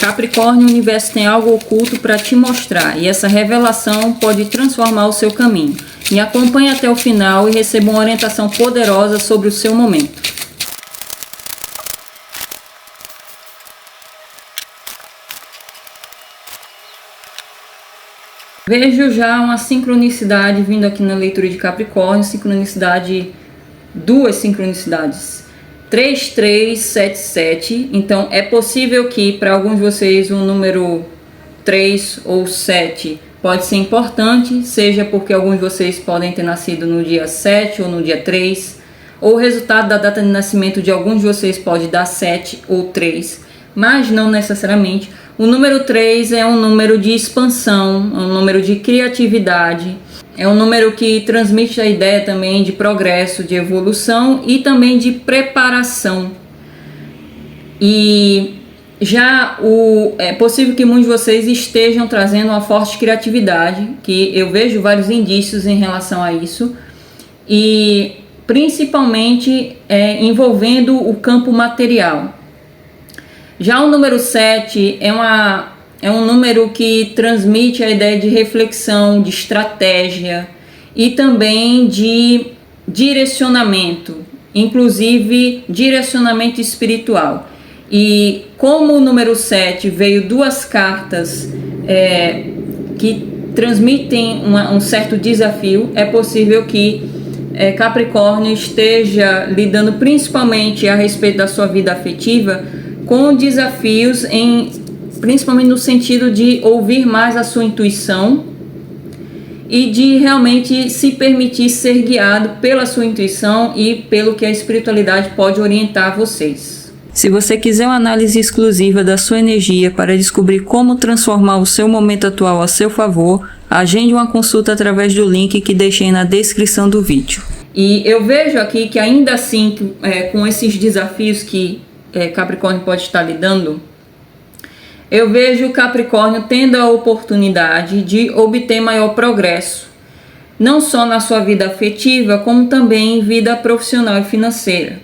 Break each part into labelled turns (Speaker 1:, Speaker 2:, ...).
Speaker 1: Capricórnio, o universo tem algo oculto para te mostrar e essa revelação pode transformar o seu caminho. Me acompanhe até o final e receba uma orientação poderosa sobre o seu momento. Vejo já uma sincronicidade vindo aqui na leitura de Capricórnio, duas sincronicidades. 3377, então é possível que para alguns de vocês o número 3 ou 7 pode ser importante, seja porque alguns de vocês podem ter nascido no dia 7 ou no dia 3, ou o resultado da data de nascimento de alguns de vocês pode dar 7 ou 3, mas não necessariamente. O número 3 é um número de expansão, é um número de criatividade, é um número que transmite a ideia também de progresso, de evolução e também de preparação. E já é possível que muitos de vocês estejam trazendo uma forte criatividade, que eu vejo vários indícios em relação a isso, e principalmente envolvendo o campo material. Já o número 7 é um número que transmite a ideia de reflexão, de estratégia e também de direcionamento, inclusive direcionamento espiritual. E como o número 7 veio duas cartas que transmitem um certo desafio, é possível que Capricórnio esteja lidando principalmente a respeito da sua vida afetiva com desafios principalmente no sentido de ouvir mais a sua intuição e de realmente se permitir ser guiado pela sua intuição e pelo que a espiritualidade pode orientar vocês. Se você quiser uma análise exclusiva da sua energia para descobrir como transformar o seu momento atual a seu favor, agende uma consulta através do link que deixei na descrição do vídeo. E eu vejo aqui que ainda assim, com esses desafios que Capricórnio pode estar lidando, eu vejo Capricórnio tendo a oportunidade de obter maior progresso, não só na sua vida afetiva, como também em vida profissional e financeira.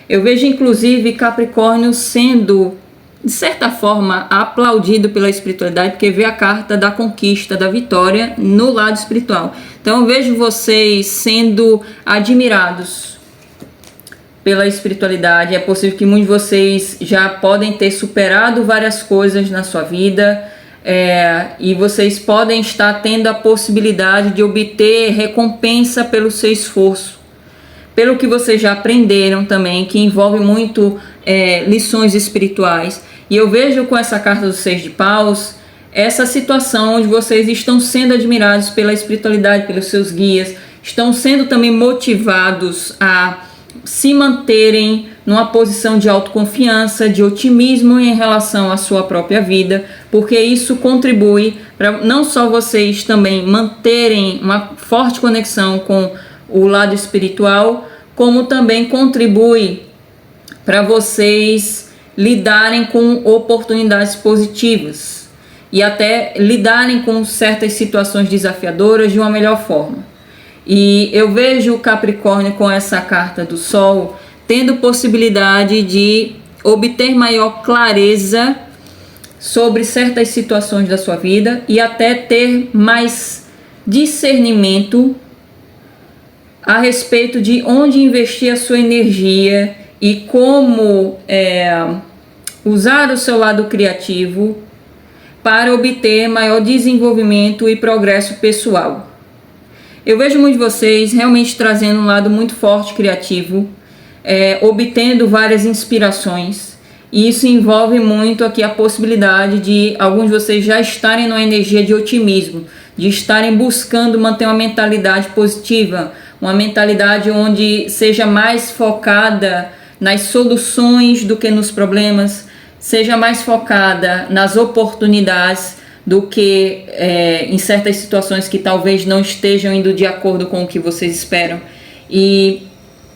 Speaker 1: Eu vejo inclusive Capricórnio sendo, de certa forma, aplaudido pela espiritualidade, porque vê a carta da conquista, da vitória no lado espiritual. Então eu vejo vocês sendo admirados pela espiritualidade. É possível que muitos de vocês já podem ter superado várias coisas na sua vida, e vocês podem estar tendo a possibilidade de obter recompensa pelo seu esforço, pelo que vocês já aprenderam também, que envolve muito lições espirituais. E eu vejo com essa carta do 6 de paus essa situação onde vocês estão sendo admirados pela espiritualidade, pelos seus guias, estão sendo também motivados a se manterem numa posição de autoconfiança, de otimismo em relação à sua própria vida, porque isso contribui para não só vocês também manterem uma forte conexão com o lado espiritual, como também contribui para vocês lidarem com oportunidades positivas e até lidarem com certas situações desafiadoras de uma melhor forma. E eu vejo o Capricórnio com essa carta do Sol tendo possibilidade de obter maior clareza sobre certas situações da sua vida e até ter mais discernimento a respeito de onde investir a sua energia e como usar o seu lado criativo para obter maior desenvolvimento e progresso pessoal. Eu vejo muitos de vocês realmente trazendo um lado muito forte criativo, obtendo várias inspirações, e isso envolve muito aqui a possibilidade de alguns de vocês já estarem numa energia de otimismo, de estarem buscando manter uma mentalidade positiva, uma mentalidade onde seja mais focada nas soluções do que nos problemas, seja mais focada nas oportunidades do que em certas situações que talvez não estejam indo de acordo com o que vocês esperam. E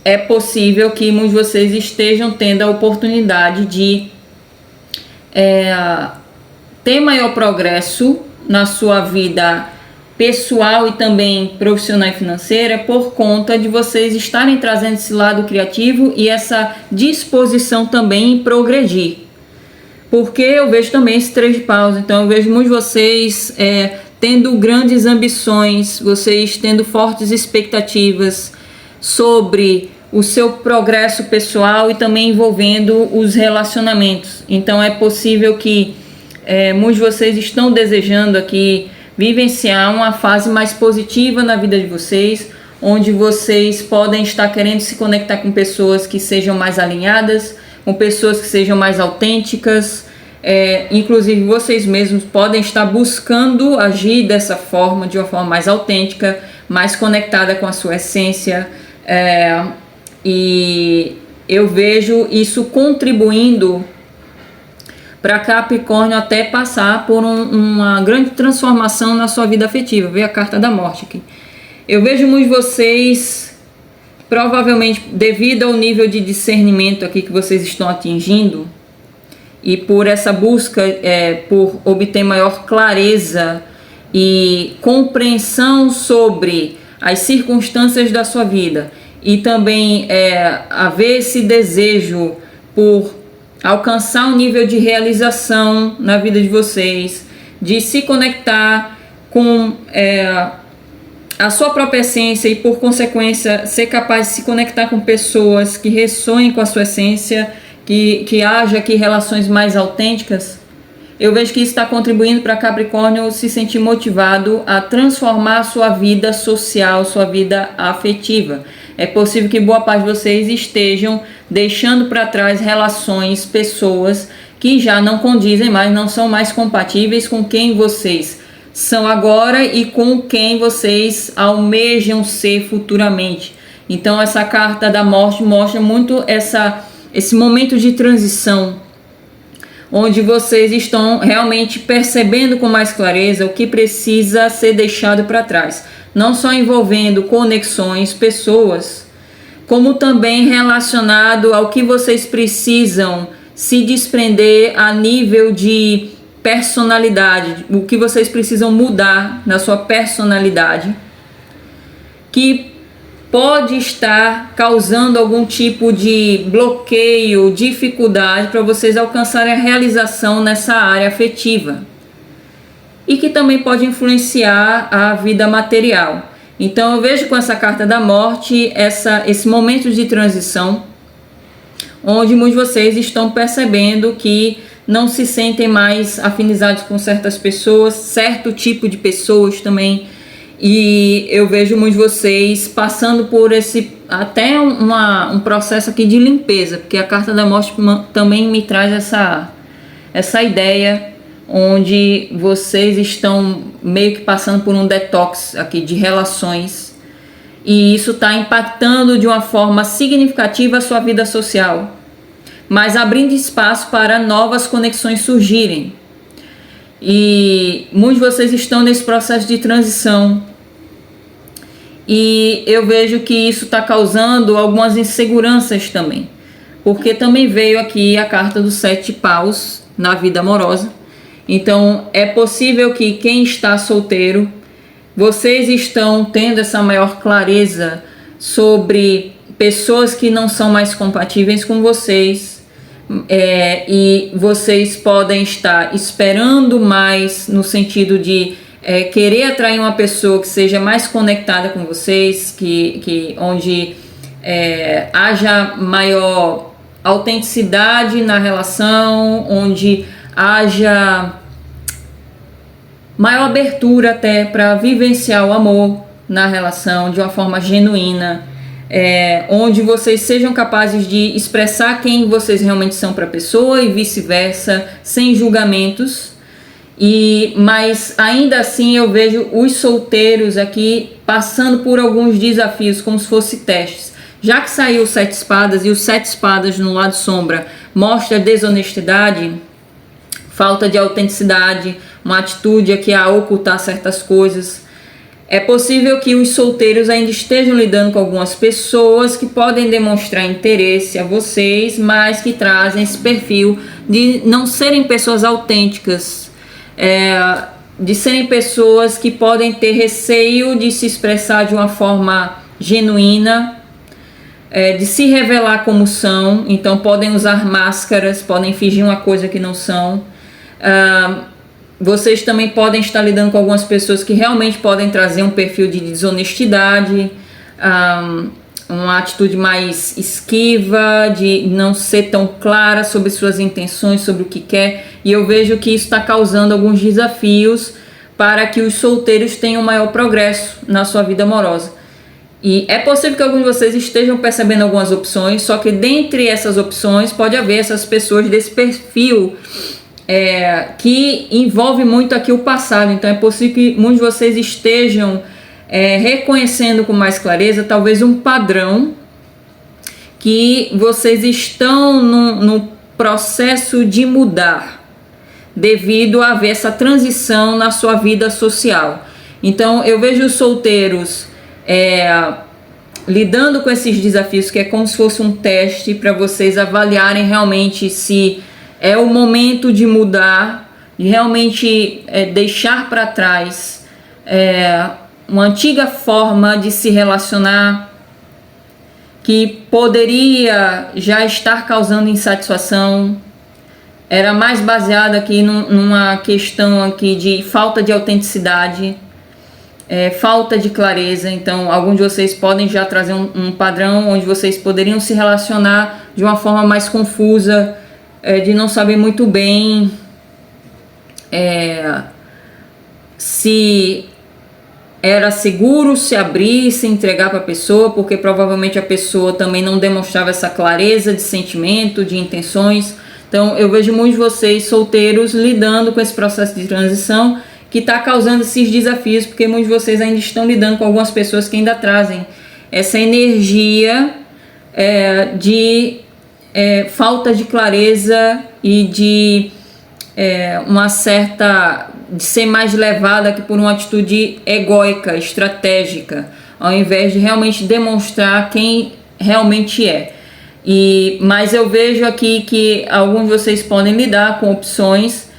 Speaker 1: é possível que muitos de vocês estejam tendo a oportunidade de ter maior progresso na sua vida pessoal e também profissional e financeira por conta de vocês estarem trazendo esse lado criativo e essa disposição também em progredir. porque eu vejo também esse 3 de paus. Então eu vejo muitos de vocês tendo grandes ambições, vocês tendo fortes expectativas sobre o seu progresso pessoal e também envolvendo os relacionamentos. Então é possível que muitos de vocês estão desejando aqui vivenciar uma fase mais positiva na vida de vocês, onde vocês podem estar querendo se conectar com pessoas que sejam mais alinhadas, com pessoas que sejam mais autênticas. Inclusive vocês mesmos podem estar buscando agir dessa forma, de uma forma mais autêntica, mais conectada com a sua essência. E eu vejo isso contribuindo para Capricórnio até passar por uma grande transformação na sua vida afetiva. Vê a carta da morte aqui. Eu vejo muitos de vocês, provavelmente devido ao nível de discernimento aqui que vocês estão atingindo, e por essa busca por obter maior clareza e compreensão sobre as circunstâncias da sua vida, e também haver esse desejo por alcançar um nível de realização na vida de vocês, de se conectar com a sua própria essência e, por consequência, ser capaz de se conectar com pessoas que ressoem com a sua essência, que haja aqui relações mais autênticas. Eu vejo que isso está contribuindo para Capricórnio se sentir motivado a transformar a sua vida social, sua vida afetiva. É possível que boa parte de vocês estejam deixando para trás relações, pessoas que já não condizem mais, não são mais compatíveis com quem vocês são agora e com quem vocês almejam ser futuramente. Então essa carta da morte mostra muito esse momento de transição, onde vocês estão realmente percebendo com mais clareza o que precisa ser deixado para trás, não só envolvendo conexões, pessoas, como também relacionado ao que vocês precisam se desprender a nível de personalidade, o que vocês precisam mudar na sua personalidade, que pode estar causando algum tipo de bloqueio, dificuldade para vocês alcançarem a realização nessa área afetiva, e que também pode influenciar a vida material. Então eu vejo com essa carta da morte esse momento de transição, onde muitos de vocês estão percebendo que não se sentem mais afinizados com certas pessoas, certo tipo de pessoas também. E eu vejo muitos de vocês passando por até um processo aqui de limpeza, porque a carta da morte também me traz essa ideia, onde vocês estão meio que passando por um detox aqui de relações, e isso está impactando de uma forma significativa a sua vida social, mas abrindo espaço para novas conexões surgirem. E muitos de vocês estão nesse processo de transição, e eu vejo que isso está causando algumas inseguranças também, porque também veio aqui a carta dos 7 paus na vida amorosa. Então é possível que quem está solteiro, vocês estão tendo essa maior clareza sobre pessoas que não são mais compatíveis com vocês, e vocês podem estar esperando mais no sentido de querer atrair uma pessoa que seja mais conectada com vocês, onde haja maior autenticidade na relação, onde haja maior abertura até para vivenciar o amor na relação de uma forma genuína, onde vocês sejam capazes de expressar quem vocês realmente são para a pessoa e vice-versa, sem julgamentos. Mas ainda assim eu vejo os solteiros aqui passando por alguns desafios, como se fossem testes. Já que saiu o 7 espadas, e os 7 espadas no lado sombra mostra desonestidade, falta de autenticidade, uma atitude aqui a ocultar certas coisas. É possível que os solteiros ainda estejam lidando com algumas pessoas que podem demonstrar interesse a vocês, mas que trazem esse perfil de não serem pessoas autênticas, de serem pessoas que podem ter receio de se expressar de uma forma genuína, de se revelar como são, então podem usar máscaras, podem fingir uma coisa que não são. Vocês também podem estar lidando com algumas pessoas que realmente podem trazer um perfil de desonestidade, uma atitude mais esquiva, de não ser tão clara sobre suas intenções, sobre o que quer, e eu vejo que isso está causando alguns desafios para que os solteiros tenham maior progresso na sua vida amorosa. E é possível que alguns de vocês estejam percebendo algumas opções, só que dentre essas opções pode haver essas pessoas desse perfil que envolve muito aqui o passado. Então é possível que muitos de vocês estejam reconhecendo com mais clareza talvez um padrão que vocês estão no processo de mudar devido a haver essa transição na sua vida social. Então eu vejo os solteiros lidando com esses desafios, que é como se fosse um teste para vocês avaliarem realmente se é o momento de mudar, de realmente deixar para trás uma antiga forma de se relacionar que poderia já estar causando insatisfação, era mais baseada aqui numa questão aqui de falta de autenticidade, falta de clareza. Então alguns de vocês podem já trazer um padrão onde vocês poderiam se relacionar de uma forma mais confusa, de não saber muito bem se era seguro se abrir, se entregar para a pessoa, porque provavelmente a pessoa também não demonstrava essa clareza de sentimento, de intenções. Então eu vejo muitos de vocês solteiros lidando com esse processo de transição que está causando esses desafios, porque muitos de vocês ainda estão lidando com algumas pessoas que ainda trazem essa energia de falta de clareza e de uma certa, de ser mais levada aqui por uma atitude egóica, estratégica, ao invés de realmente demonstrar quem realmente é. Mas eu vejo aqui que alguns de vocês podem lidar com opções,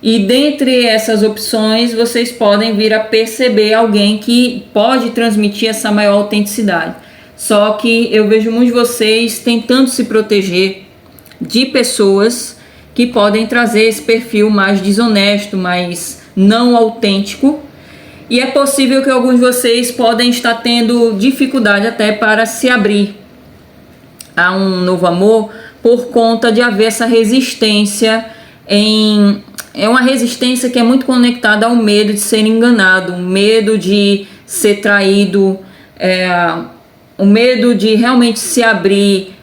Speaker 1: e dentre essas opções vocês podem vir a perceber alguém que pode transmitir essa maior autenticidade. Só que eu vejo muitos de vocês tentando se proteger de pessoas que podem trazer esse perfil mais desonesto, mais não autêntico. E é possível que alguns de vocês podem estar tendo dificuldade até para se abrir a um novo amor por conta de haver essa resistência é uma resistência que é muito conectada ao medo de ser enganado, o medo de ser traído, o medo de realmente se abrir,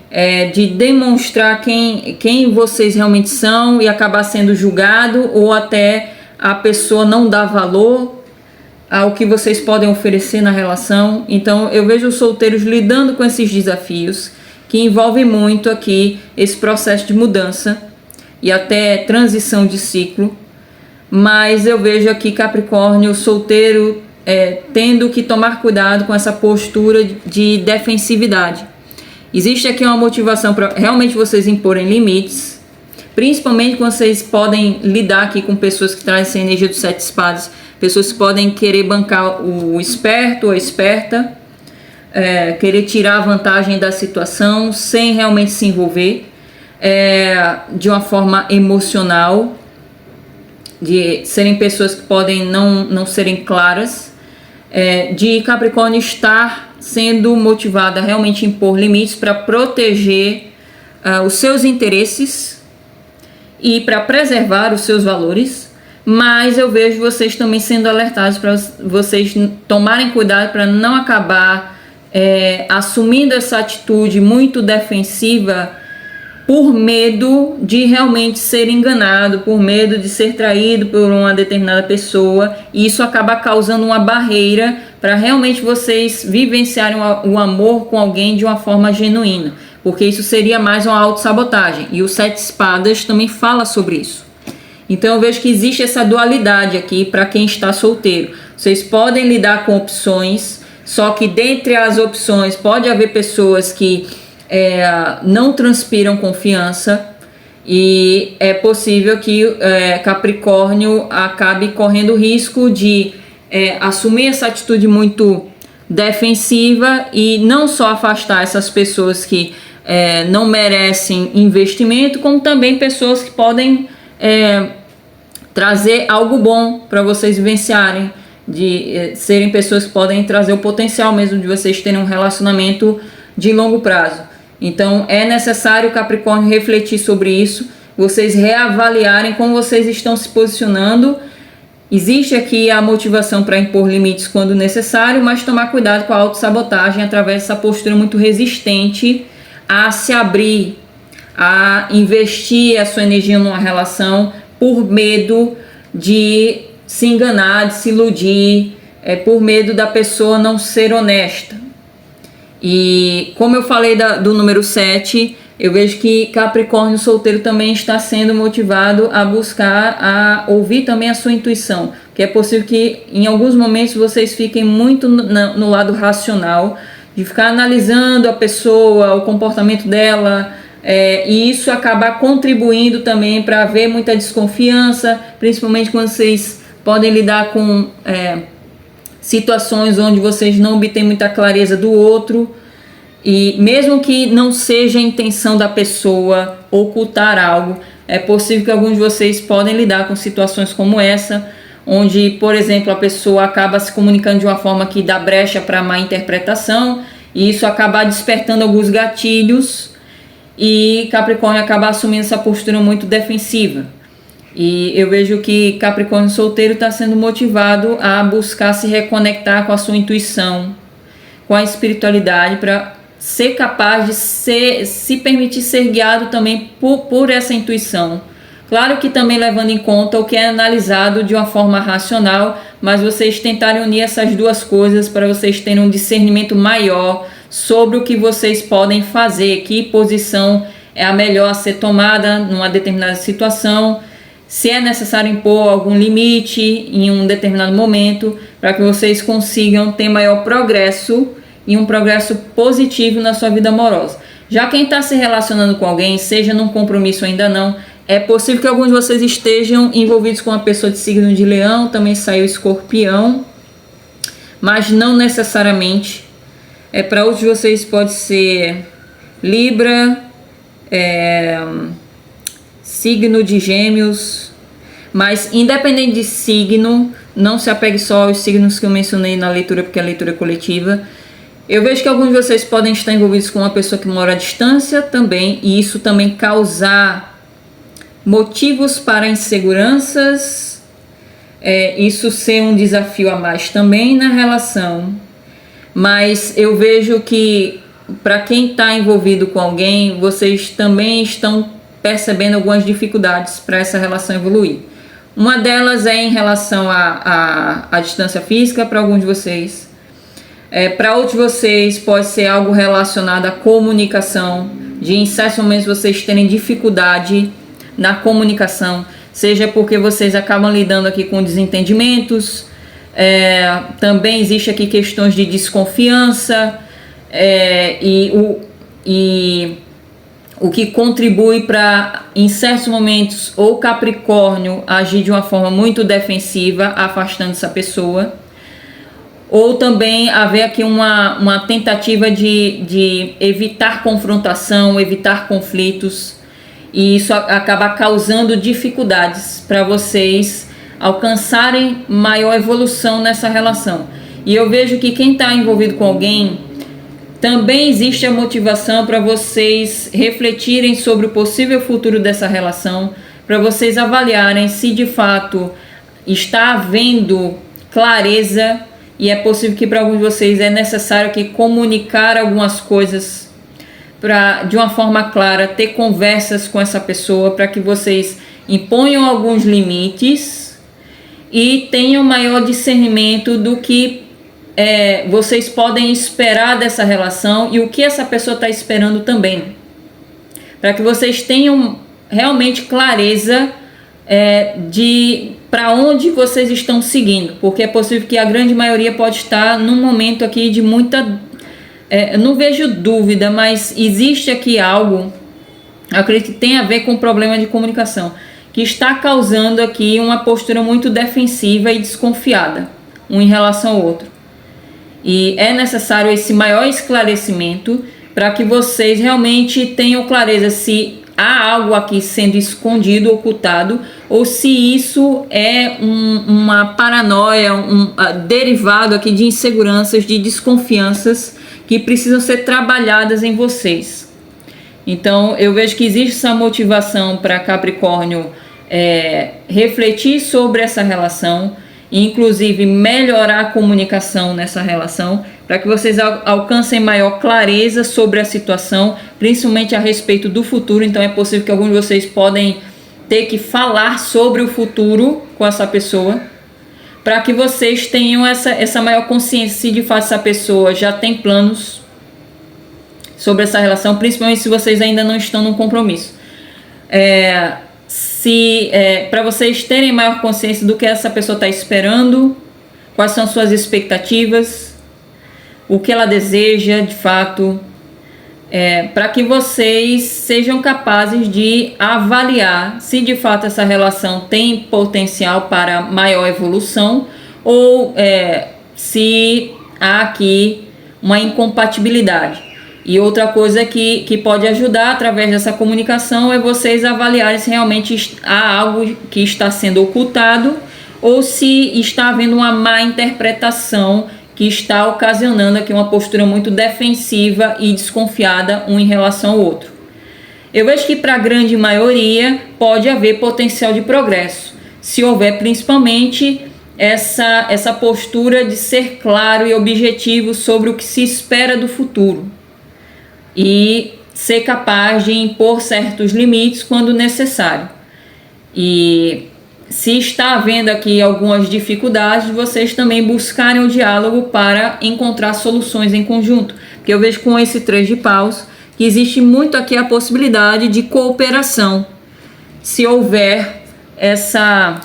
Speaker 1: de demonstrar quem vocês realmente são e acabar sendo julgado, ou até a pessoa não dar valor ao que vocês podem oferecer na relação. Então eu vejo os solteiros lidando com esses desafios, que envolvem muito aqui esse processo de mudança e até transição de ciclo. Mas eu vejo aqui Capricórnio solteiro tendo que tomar cuidado com essa postura de defensividade. Existe aqui uma motivação para realmente vocês imporem limites, principalmente quando vocês podem lidar aqui com pessoas que trazem essa energia dos 7 espadas, pessoas que podem querer bancar o esperto ou a esperta, querer tirar a vantagem da situação sem realmente se envolver de uma forma emocional, de serem pessoas que podem não serem claras, de Capricórnio estar sendo motivada a realmente impor limites para proteger os seus interesses e para preservar os seus valores. Mas eu vejo vocês também sendo alertados para vocês tomarem cuidado para não acabar assumindo essa atitude muito defensiva por medo de realmente ser enganado, por medo de ser traído por uma determinada pessoa, e isso acaba causando uma barreira para realmente vocês vivenciarem o amor com alguém de uma forma genuína, porque isso seria mais uma autossabotagem, e o 7 espadas também fala sobre isso. Então eu vejo que existe essa dualidade aqui para quem está solteiro. Vocês podem lidar com opções, só que dentre as opções pode haver pessoas que não transpiram confiança, e é possível que Capricórnio acabe correndo risco de assumir essa atitude muito defensiva e não só afastar essas pessoas que não merecem investimento, como também pessoas que podem trazer algo bom para vocês vivenciarem, de serem pessoas que podem trazer o potencial mesmo de vocês terem um relacionamento de longo prazo. Então é necessário, Capricórnio, refletir sobre isso, vocês reavaliarem como vocês estão se posicionando. Existe aqui a motivação para impor limites quando necessário, mas tomar cuidado com a autossabotagem através dessa postura muito resistente a se abrir, a investir a sua energia numa relação por medo de se enganar, de se iludir, por medo da pessoa não ser honesta. E como eu falei do número 7, eu vejo que Capricórnio solteiro também está sendo motivado a buscar, a ouvir também a sua intuição, que é possível que em alguns momentos vocês fiquem muito no lado racional, de ficar analisando a pessoa, o comportamento dela, e isso acabar contribuindo também para haver muita desconfiança, principalmente quando vocês podem lidar com situações onde vocês não obtêm muita clareza do outro. E mesmo que não seja a intenção da pessoa ocultar algo, é possível que alguns de vocês podem lidar com situações como essa, onde, por exemplo, a pessoa acaba se comunicando de uma forma que dá brecha para má interpretação, e isso acaba despertando alguns gatilhos, e Capricórnio acaba assumindo essa postura muito defensiva. E eu vejo que Capricórnio solteiro está sendo motivado a buscar se reconectar com a sua intuição, com a espiritualidade, para ser capaz de se permitir ser guiado também por essa intuição. Claro que também levando em conta o que é analisado de uma forma racional, mas vocês tentarem unir essas duas coisas para vocês terem um discernimento maior sobre o que vocês podem fazer, que posição é a melhor a ser tomada numa determinada situação, se é necessário impor algum limite em um determinado momento, para que vocês consigam ter maior progresso e um progresso positivo na sua vida amorosa. Já quem está se relacionando com alguém, seja num compromisso ou ainda não, é possível que alguns de vocês estejam envolvidos com uma pessoa de signo de Leão, também saiu Escorpião, mas não necessariamente. Para outros de vocês pode ser Libra, signo de Gêmeos, mas independente de signo, não se apegue só aos signos que eu mencionei na leitura, porque a leitura é coletiva. Eu vejo que alguns de vocês podem estar envolvidos com uma pessoa que mora à distância também, e isso também causar motivos para inseguranças, isso ser um desafio a mais também na relação. Mas eu vejo que para quem está envolvido com alguém, vocês também estão percebendo algumas dificuldades para essa relação evoluir. Uma delas é em relação à distância física para alguns de vocês. Para outros de vocês pode ser algo relacionado à comunicação, de em certos momentos vocês terem dificuldade na comunicação, seja porque vocês acabam lidando aqui com desentendimentos, também existe aqui questões de desconfiança, e o que contribui para, em certos momentos, ou Capricórnio agir de uma forma muito defensiva, afastando essa pessoa, ou também haver aqui uma tentativa de evitar confrontação, evitar conflitos, e isso acaba causando dificuldades para vocês alcançarem maior evolução nessa relação. E eu vejo que quem está envolvido com alguém, também existe a motivação para vocês refletirem sobre o possível futuro dessa relação, para vocês avaliarem se de fato está havendo clareza. E é possível que para alguns de vocês é necessário que comunicar algumas coisas de uma forma clara, ter conversas com essa pessoa para que vocês imponham alguns limites e tenham maior discernimento do que vocês podem esperar dessa relação e o que essa pessoa está esperando também. Para que vocês tenham realmente clareza de para onde vocês estão seguindo, porque é possível que a grande maioria pode estar num momento aqui de muita, não vejo dúvida, mas existe aqui algo, eu acredito que tem a ver com o problema de comunicação, que está causando aqui uma postura muito defensiva e desconfiada, um em relação ao outro. E é necessário esse maior esclarecimento para que vocês realmente tenham clareza se há algo aqui sendo escondido, ocultado, ou se isso é uma paranoia, derivado aqui de inseguranças, de desconfianças que precisam ser trabalhadas em vocês. Então eu vejo que existe essa motivação para Capricórnio refletir sobre essa relação, inclusive melhorar a comunicação nessa relação, para que vocês alcancem maior clareza sobre a situação, principalmente a respeito do futuro. Então é possível que alguns de vocês podem ter que falar sobre o futuro com essa pessoa, para que vocês tenham essa maior consciência se de fato essa pessoa já tem planos sobre essa relação, principalmente se vocês ainda não estão num compromisso. Para vocês terem maior consciência do que essa pessoa está esperando, quais são suas expectativas, o que ela deseja de fato, para que vocês sejam capazes de avaliar se de fato essa relação tem potencial para maior evolução ou se há aqui uma incompatibilidade. E outra coisa que pode ajudar através dessa comunicação é vocês avaliarem se realmente há algo que está sendo ocultado ou se está havendo uma má interpretação que está ocasionando aqui uma postura muito defensiva e desconfiada um em relação ao outro. Eu vejo que para a grande maioria pode haver potencial de progresso, se houver principalmente essa postura de ser claro e objetivo sobre o que se espera do futuro e ser capaz de impor certos limites quando necessário. E se está havendo aqui algumas dificuldades, vocês também buscarem o diálogo para encontrar soluções em conjunto. Porque eu vejo com esse 3 de paus que existe muito aqui a possibilidade de cooperação. Se houver essa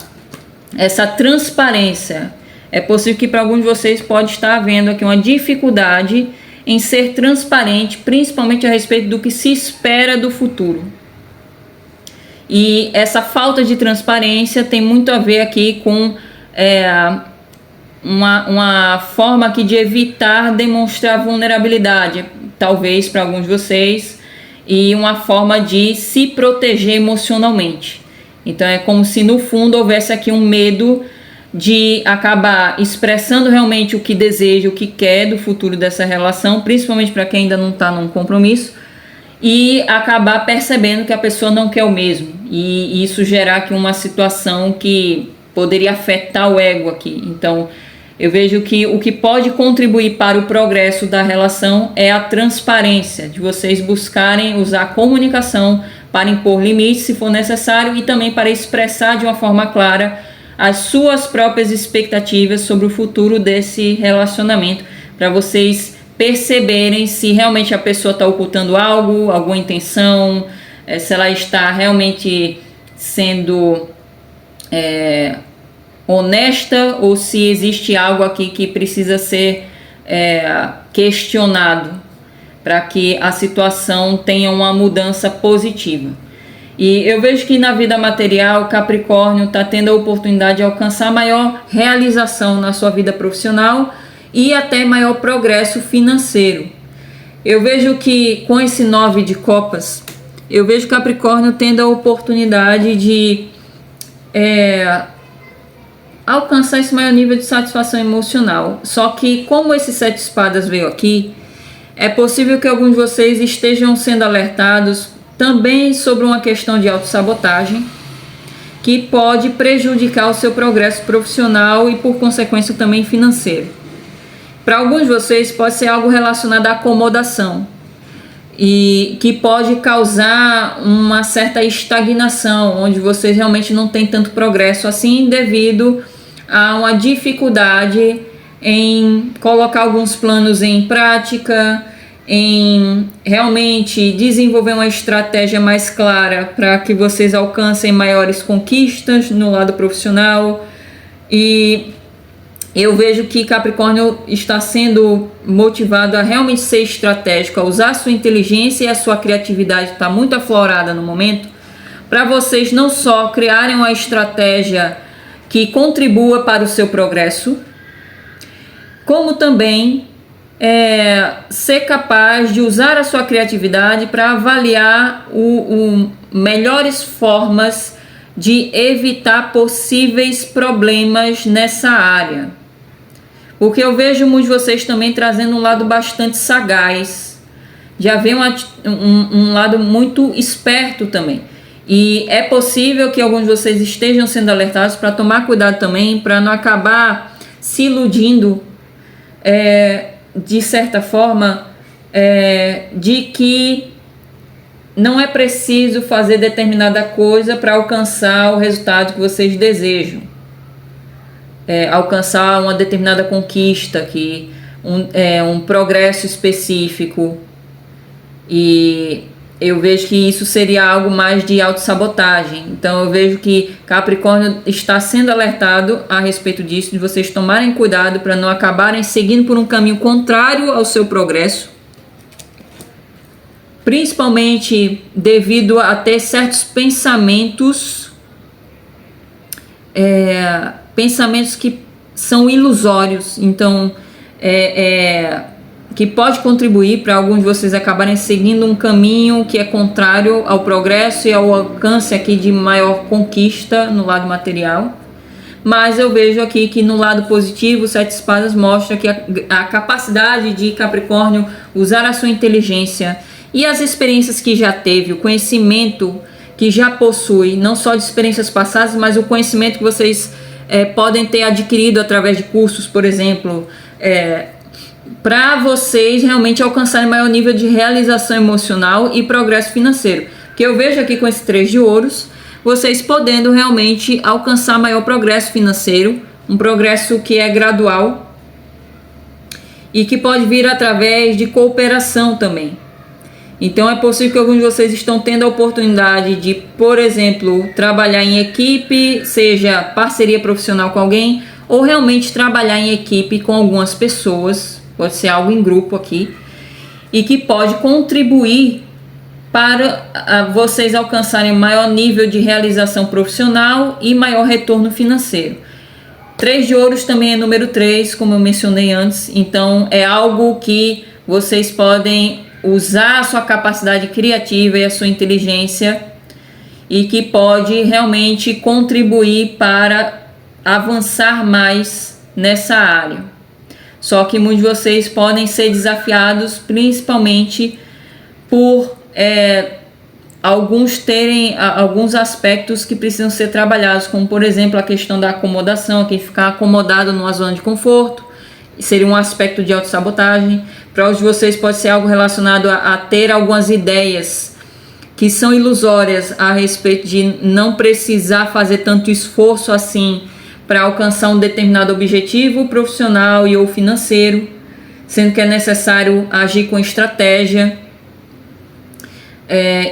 Speaker 1: transparência, é possível que para alguns de vocês pode estar havendo aqui uma dificuldade em ser transparente, principalmente a respeito do que se espera do futuro. E essa falta de transparência tem muito a ver aqui com uma forma aqui de evitar demonstrar vulnerabilidade, talvez para alguns de vocês, e uma forma de se proteger emocionalmente. Então é como se no fundo houvesse aqui um medo de acabar expressando realmente o que deseja, o que quer do futuro dessa relação, principalmente para quem ainda não está num compromisso, e acabar percebendo que a pessoa não quer o mesmo, e isso gerar aqui uma situação que poderia afetar o ego aqui. Então eu vejo que o que pode contribuir para o progresso da relação é a transparência, de vocês buscarem usar a comunicação para impor limites se for necessário, e também para expressar de uma forma clara as suas próprias expectativas sobre o futuro desse relacionamento, para vocês perceberem se realmente a pessoa está ocultando algo, alguma intenção, se ela está realmente sendo honesta, ou se existe algo aqui que precisa ser questionado para que a situação tenha uma mudança positiva. E eu vejo que na vida material, Capricórnio está tendo a oportunidade de alcançar maior realização na sua vida profissional e até maior progresso financeiro. Eu vejo que com esse 9 de copas, eu vejo Capricórnio tendo a oportunidade de alcançar esse maior nível de satisfação emocional. Só que como esse 7 de espadas veio aqui, é possível que alguns de vocês estejam sendo alertados também sobre uma questão de autossabotagem que pode prejudicar o seu progresso profissional e por consequência também financeiro. Para alguns de vocês pode ser algo relacionado à acomodação e que pode causar uma certa estagnação, onde vocês realmente não têm tanto progresso assim devido a uma dificuldade em colocar alguns planos em prática, em realmente desenvolver uma estratégia mais clara para que vocês alcancem maiores conquistas no lado profissional. E eu vejo que Capricórnio está sendo motivado a realmente ser estratégico, a usar a sua inteligência e a sua criatividade, está muito aflorada no momento, para vocês não só criarem uma estratégia que contribua para o seu progresso, como também ser capaz de usar a sua criatividade para avaliar melhores formas de evitar possíveis problemas nessa área. Porque eu vejo muitos de vocês também trazendo um lado bastante sagaz, de haver um lado muito esperto também. E é possível que alguns de vocês estejam sendo alertados para tomar cuidado também, para não acabar se iludindo, de certa forma, de que não é preciso fazer determinada coisa para alcançar o resultado que vocês desejam. Alcançar uma determinada conquista, um progresso específico. E eu vejo que isso seria algo mais de autossabotagem. Então eu vejo que Capricórnio está sendo alertado a respeito disso, de vocês tomarem cuidado para não acabarem seguindo por um caminho contrário ao seu progresso, principalmente devido a ter certos pensamentos que são ilusórios. Então que pode contribuir para alguns de vocês acabarem seguindo um caminho que é contrário ao progresso e ao alcance aqui de maior conquista no lado material. Mas eu vejo aqui que no lado positivo, o Sete de Espadas mostra que a capacidade de Capricórnio usar a sua inteligência e as experiências que já teve, o conhecimento que já possui, não só de experiências passadas, mas o conhecimento que vocês podem ter adquirido através de cursos, por exemplo, para vocês realmente alcançarem maior nível de realização emocional e progresso financeiro. Que eu vejo aqui com esse 3 de ouros, vocês podendo realmente alcançar maior progresso financeiro, um progresso que é gradual e que pode vir através de cooperação também. Então é possível que alguns de vocês estão tendo a oportunidade de, por exemplo, trabalhar em equipe, seja parceria profissional com alguém, ou realmente trabalhar em equipe com algumas pessoas, pode ser algo em grupo aqui, e que pode contribuir para vocês alcançarem maior nível de realização profissional e maior retorno financeiro. 3 de ouros também é número 3, como eu mencionei antes, então é algo que vocês podem usar a sua capacidade criativa e a sua inteligência e que pode realmente contribuir para avançar mais nessa área. Só que muitos de vocês podem ser desafiados principalmente por alguns aspectos que precisam ser trabalhados, como por exemplo a questão da acomodação, aqui ficar acomodado numa zona de conforto, seria um aspecto de autossabotagem. Para os de vocês pode ser algo relacionado a ter algumas ideias que são ilusórias a respeito de não precisar fazer tanto esforço assim para alcançar um determinado objetivo profissional e ou financeiro, sendo que é necessário agir com estratégia.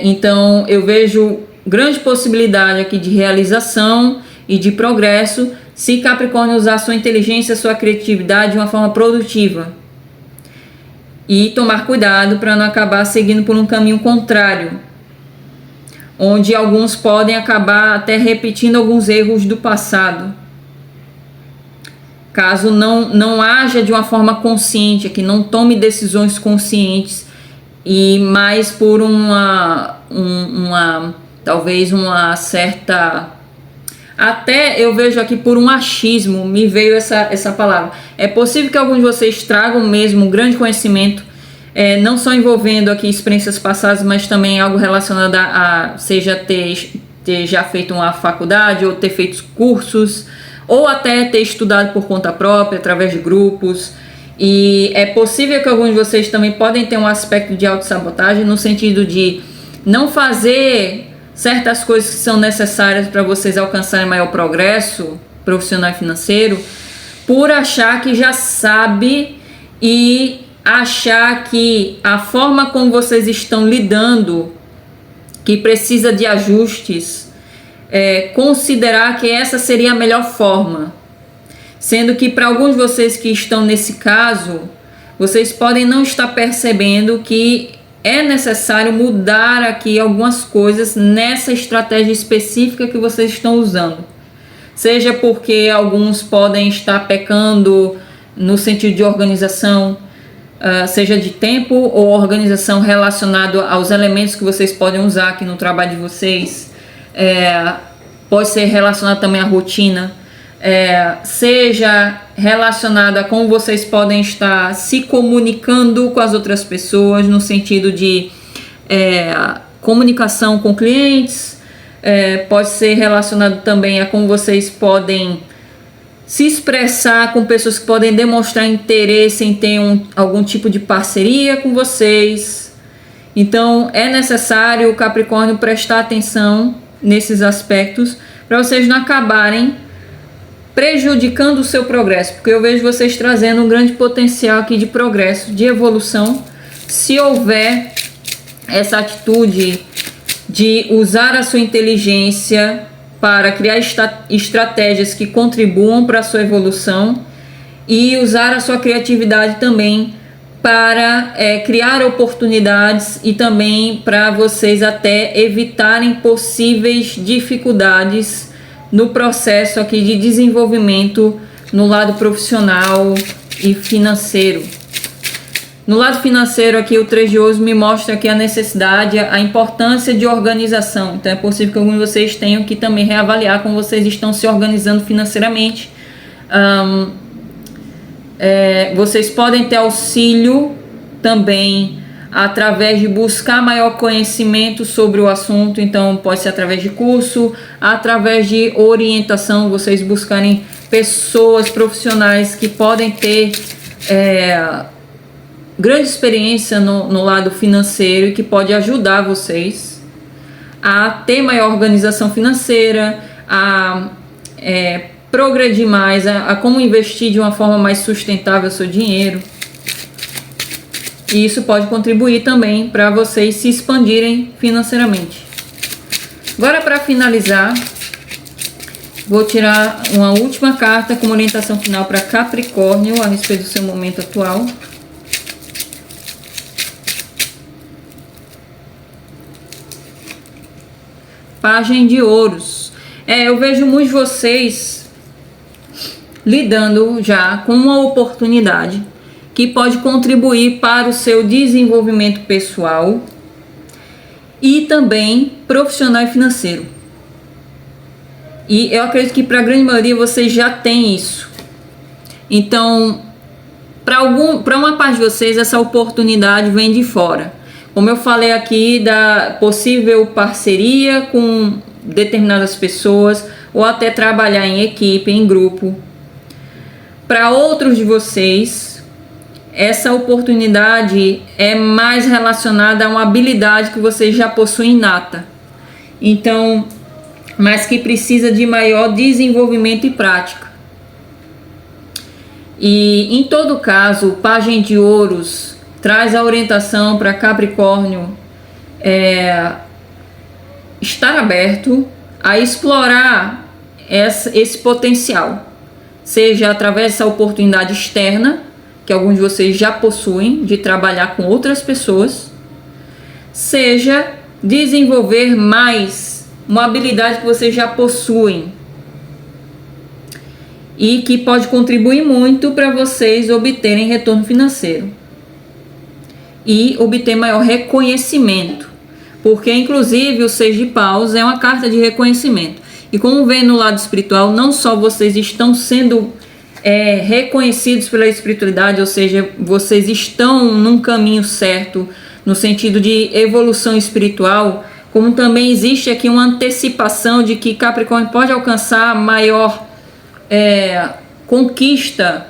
Speaker 1: Então eu vejo grande possibilidade aqui de realização e de progresso se Capricórnio usar sua inteligência, sua criatividade de uma forma produtiva e tomar cuidado para não acabar seguindo por um caminho contrário, onde alguns podem acabar até repetindo alguns erros do passado, caso não haja de uma forma consciente, que não tome decisões conscientes e mais por talvez uma certa, até eu vejo aqui por um achismo, me veio essa palavra. É possível que alguns de vocês tragam mesmo um grande conhecimento, não só envolvendo aqui experiências passadas, mas também algo relacionado a seja ter já feito uma faculdade, ou ter feito cursos, ou até ter estudado por conta própria, através de grupos. E é possível que alguns de vocês também podem ter um aspecto de autossabotagem, no sentido de não fazer certas coisas que são necessárias para vocês alcançarem maior progresso profissional e financeiro, por achar que já sabe e achar que a forma como vocês estão lidando, que precisa de ajustes, considerar que essa seria a melhor forma. Sendo que para alguns de vocês que estão nesse caso, vocês podem não estar percebendo que é necessário mudar aqui algumas coisas nessa estratégia específica que vocês estão usando. Seja porque alguns podem estar pecando no sentido de organização, seja de tempo ou organização relacionado aos elementos que vocês podem usar aqui no trabalho de vocês. Pode ser relacionado também à rotina, seja relacionado a como vocês podem estar se comunicando com as outras pessoas, no sentido de comunicação com clientes, pode ser relacionado também a como vocês podem se expressar com pessoas que podem demonstrar interesse em ter algum tipo de parceria com vocês. Então é necessário o Capricórnio prestar atenção nesses aspectos para vocês não acabarem prejudicando o seu progresso, porque eu vejo vocês trazendo um grande potencial aqui de progresso, de evolução, se houver essa atitude de usar a sua inteligência para criar estratégias que contribuam para a sua evolução e usar a sua criatividade também para criar oportunidades e também para vocês até evitarem possíveis dificuldades no processo aqui de desenvolvimento no lado profissional e financeiro. No lado financeiro aqui o 3 de ouros me mostra aqui a necessidade, a importância de organização. Então é possível que alguns de vocês tenham que também reavaliar como vocês estão se organizando financeiramente. Vocês podem ter auxílio também através de buscar maior conhecimento sobre o assunto. Então pode ser através de curso, através de orientação, vocês buscarem pessoas profissionais que podem ter grande experiência no lado financeiro e que pode ajudar vocês a ter maior organização financeira, a progredir mais, a como investir de uma forma mais sustentável o seu dinheiro. E isso pode contribuir também para vocês se expandirem financeiramente. Agora, para finalizar, vou tirar uma última carta como orientação final para Capricórnio a respeito do seu momento atual. Pagem de ouros. Eu vejo muitos de vocês lidando já com uma oportunidade que pode contribuir para o seu desenvolvimento pessoal e também profissional e financeiro. E eu acredito que para a grande maioria vocês já têm isso. Então, para uma parte de vocês, essa oportunidade vem de fora. Como eu falei aqui, da possível parceria com determinadas pessoas ou até trabalhar em equipe, em grupo. Para outros de vocês, essa oportunidade é mais relacionada a uma habilidade que vocês já possuem inata. Então, mas que precisa de maior desenvolvimento e prática. E em todo caso, o Pagem de Ouros traz a orientação para Capricórnio estar aberto a explorar esse potencial, seja através dessa oportunidade externa, que alguns de vocês já possuem, de trabalhar com outras pessoas, seja desenvolver mais uma habilidade que vocês já possuem e que pode contribuir muito para vocês obterem retorno financeiro e obter maior reconhecimento, porque inclusive o 6 de paus é uma carta de reconhecimento. E como vem no lado espiritual, não só vocês estão sendo reconhecidos pela espiritualidade, ou seja, vocês estão num caminho certo no sentido de evolução espiritual, como também existe aqui uma antecipação de que Capricórnio pode alcançar maior conquista,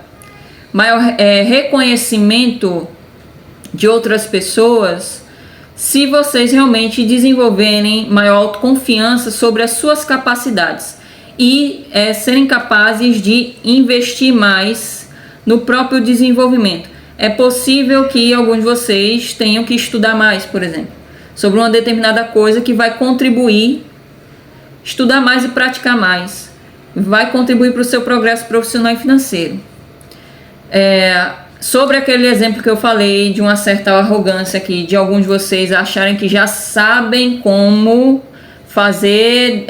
Speaker 1: maior reconhecimento de outras pessoas, se vocês realmente desenvolverem maior autoconfiança sobre as suas capacidades e serem capazes de investir mais no próprio desenvolvimento. É possível que alguns de vocês tenham que estudar mais, por exemplo, sobre uma determinada coisa que vai contribuir, estudar mais e praticar mais, vai contribuir para o seu progresso profissional e financeiro. Sobre aquele exemplo que eu falei de uma certa arrogância aqui, de alguns de vocês acharem que já sabem como fazer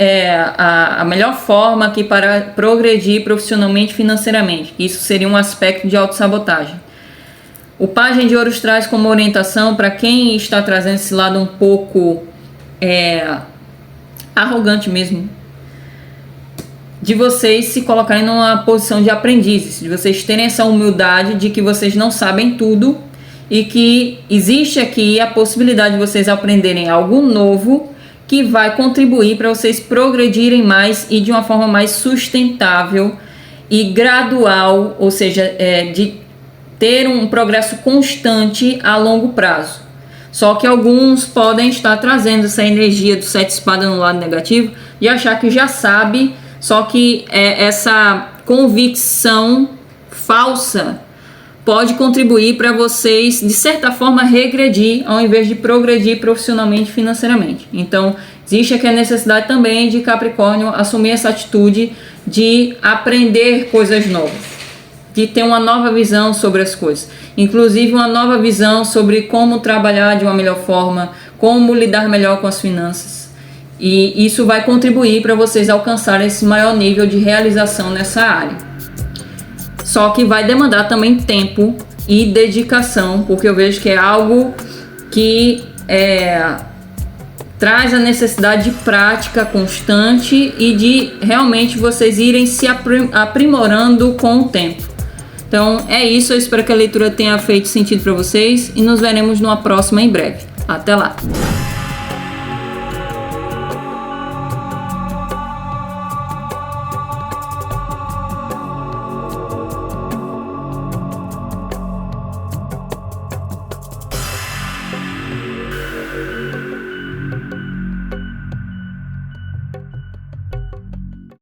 Speaker 1: a melhor forma aqui para progredir profissionalmente e financeiramente. Isso seria um aspecto de autossabotagem. O Pajem de Ouros traz como orientação para quem está trazendo esse lado um pouco arrogante mesmo, de vocês se colocarem numa posição de aprendizes, de vocês terem essa humildade de que vocês não sabem tudo e que existe aqui a possibilidade de vocês aprenderem algo novo que vai contribuir para vocês progredirem mais e de uma forma mais sustentável e gradual, ou seja, de ter um progresso constante a longo prazo. Só que alguns podem estar trazendo essa energia do 7 de espada no lado negativo e achar que já sabe, só que essa convicção falsa pode contribuir para vocês, de certa forma, regredir ao invés de progredir profissionalmente e financeiramente. Então, existe aqui a necessidade também de Capricórnio assumir essa atitude de aprender coisas novas, de ter uma nova visão sobre as coisas, inclusive uma nova visão sobre como trabalhar de uma melhor forma, como lidar melhor com as finanças. E isso vai contribuir para vocês alcançarem esse maior nível de realização nessa área. Só que vai demandar também tempo e dedicação, porque eu vejo que é algo que traz a necessidade de prática constante e de realmente vocês irem se aprimorando com o tempo. Então é isso, eu espero que a leitura tenha feito sentido para vocês e nos veremos numa próxima em breve. Até lá!